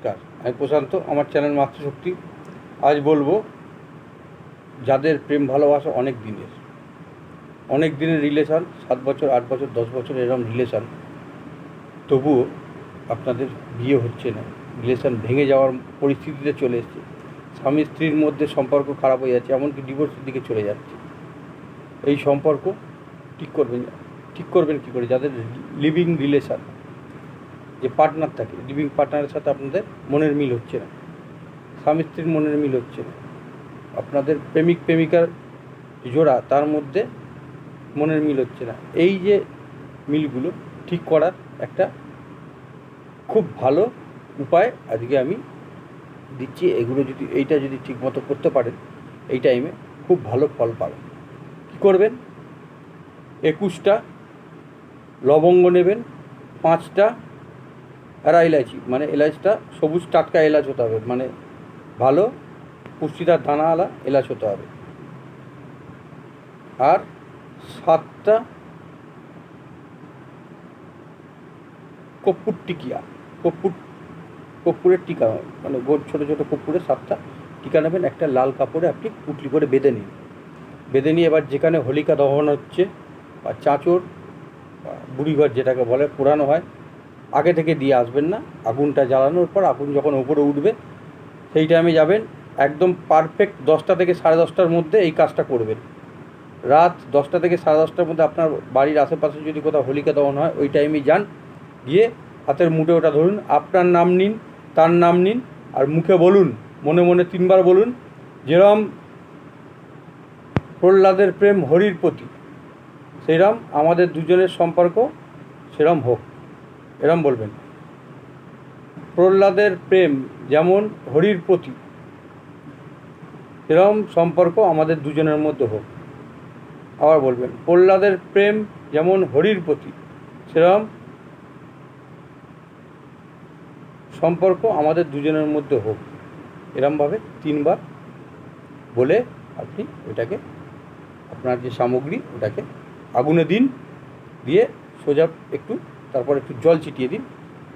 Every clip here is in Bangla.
নমস্কার, আমি প্রশান্ত। আমার চ্যানেল মাতৃশক্তি। আজ বলবো যাদের প্রেম ভালোবাসা অনেক দিনের রিলেশান, 7 বছর 8 বছর 10 বছর এরকম রিলেশান, তবুও আপনাদের বিয়ে হচ্ছে না, রিলেশান ভেঙে যাওয়ার পরিস্থিতিতে চলে এসছে, স্বামী স্ত্রীর মধ্যে সম্পর্ক খারাপ হয়ে যাচ্ছে, এমনকি ডিভোর্সের দিকে চলে যাচ্ছে। এই সম্পর্ক ঠিক করবেন কী করে? যাদের লিভিং রিলেশান, যে পার্টনার থাকে, লিভিং পার্টনারের সাথে আপনাদের মনের মিল হচ্ছে না, স্বামী স্ত্রীর মনের মিল হচ্ছে না, আপনাদের প্রেমিক প্রেমিকার জোড়া, তার মধ্যে মনের মিল হচ্ছে না, এই যে মিলগুলো ঠিক করার একটা খুব ভালো উপায় আজকে আমি দিচ্ছি। এইটা যদি ঠিক মতো করতে পারেন, এই টাইমে খুব ভালো ফল পাবেন। কী করবেন? 21টা লবঙ্গ নেবেন, 5টা এরা এলাচি, মানে এলাচটা সবুজ টাটকা এলাচ হতে হবে, মানে ভালো পুষ্টিদার দানাওয়ালা এলাচ হতে হবে। আর 7টা কর্পূরের টিকা, মানে ছোটো ছোটো কর্পূরের 7টা টিকা নেবেন। একটা লাল কাপড়ে আপনি পুটলি করে বেঁধে নিয়ে এবার যেখানে হোলিকা দহন হচ্ছে বা চাঁচর বা বুড়িঘর যেটাকে বলে পোড়ানো হয়, আগে থেকে দিয়ে আসবেন না। আগুনটা জ্বালানোর পর আগুন যখন ওপরে উঠবে সেই টাইমে যাবেন। একদম পারফেক্ট 10টা থেকে 10:30টার মধ্যে এই কাজটা করবেন। রাত 10টা থেকে 10:30টার মধ্যে আপনার বাড়ির আশেপাশে যদি কোথাও হোলিকা দহন হয়, ওই টাইমেই যান, গিয়ে হাতের মুঠে ওটা ধরুন, আপনার নাম নিন, তার নাম নিন, আর মুখে বলুন, মনে মনে 3বার বলুন, যেরম প্রহ্লাদের প্রেম হরির প্রতি, সেরম আমাদের দুজনের সম্পর্ক সেরম হোক, এরম বলবেন। প্রহ্লাদের প্রেম যেমন হরির প্রতি, সেরম সম্পর্ক আমাদের দুজনের মধ্যে হোক। আবার বলবেন, প্রহ্লাদের প্রেম যেমন হরির প্রতি, সেরম সম্পর্ক আমাদের দুজনের মধ্যে হোক। এরমভাবে 3বার বলে আপনি ওইটাকে, আপনার যে সামগ্রী, ওটাকে আগুনে দিন, দিয়ে সোজা তারপর একটু জল ছিটিয়ে দিন,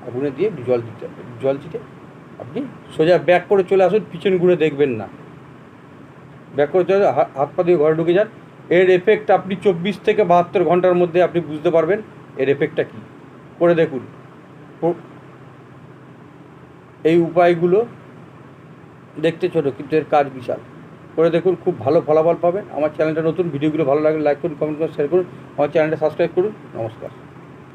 আগুনে দিয়ে একটু জল দিতে হবে। জল ছিটিয়ে আপনি সোজা ব্যাক করে চলে আসুন, পিছন ঘুরে দেখবেন না, ব্যাক করে চলে হাত পা দিয়ে ঘরে ঢুকে যান। এর এফেক্ট আপনি 24 থেকে 72 ঘন্টার মধ্যে আপনি বুঝতে পারবেন এর এফেক্টটা কী। করে দেখুন, এই উপায়গুলো দেখতে ছোটো, কিন্তু এর কাজ বিশাল। করে দেখুন, খুব ভালো ফলাফল পাবেন। আমার চ্যানেলটা নতুন, ভিডিওগুলো ভালো লাগলে লাইক করুন, কমেন্ট করুন, শেয়ার করুন, আমার চ্যানেলটা সাবস্ক্রাইব করুন। নমস্কার।